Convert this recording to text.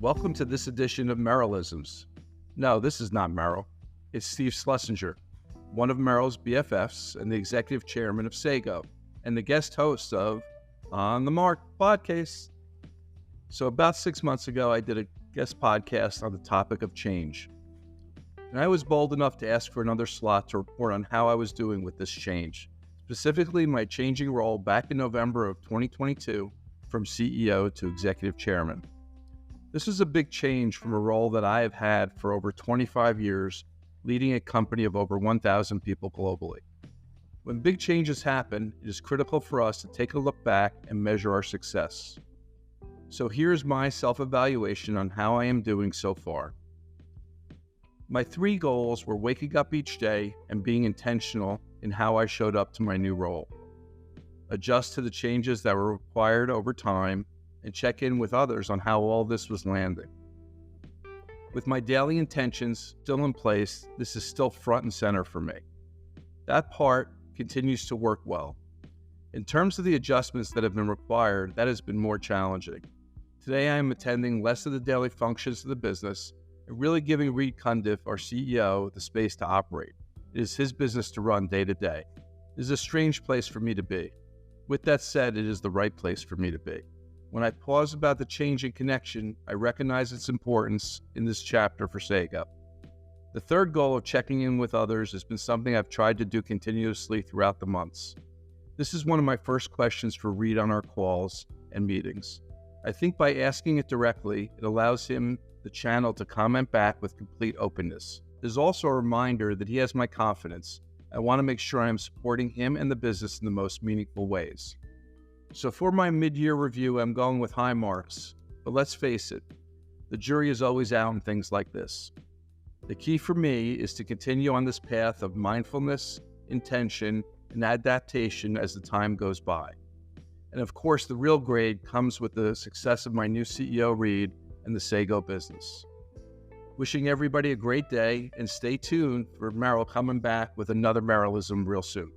Welcome to this edition of Merrillisms. No, this is not Merrill. It's Steve Schlesinger, one of Merrill's BFFs and the executive chairman of Sago, and the guest host of On the Mark podcast. So about 6 months ago, I did a guest podcast on the topic of change. And I was bold enough to ask for another slot to report on how I was doing with this change, specifically my changing role back in November of 2022 from CEO to executive chairman. This is a big change from a role that I have had for over 25 years, leading a company of over 1,000 people globally. When big changes happen, it is critical for us to take a look back and measure our success. So here's my self-evaluation on how I am doing so far. My 3 goals were waking up each day and being intentional in how I showed up to my new role, adjust to the changes that were required over time, and check in with others on how all this was landing. With my daily intentions still in place, this is still front and center for me. That part continues to work well. In terms of the adjustments that have been required, that has been more challenging. Today I am attending less of the daily functions of the business and really giving Reed Cundiff, our CEO, the space to operate. It is his business to run day to day. It is a strange place for me to be. With that said, it is the right place for me to be. When I pause about the change in connection, I recognize its importance in this chapter for Sago. The third goal of checking in with others has been something I've tried to do continuously throughout the months. This is one of my first questions for Reed on our calls and meetings. I think by asking it directly, it allows him the channel to comment back with complete openness. There's also a reminder that he has my confidence. I want to make sure I am supporting him and the business in the most meaningful ways. So for my mid-year review, I'm going with high marks, but let's face it, the jury is always out in things like this. The key for me is to continue on this path of mindfulness, intention, and adaptation as the time goes by. And of course, the real grade comes with the success of my new CEO, Reed, and the Sago business. Wishing everybody a great day, and stay tuned for Merrill coming back with another Merrillism real soon.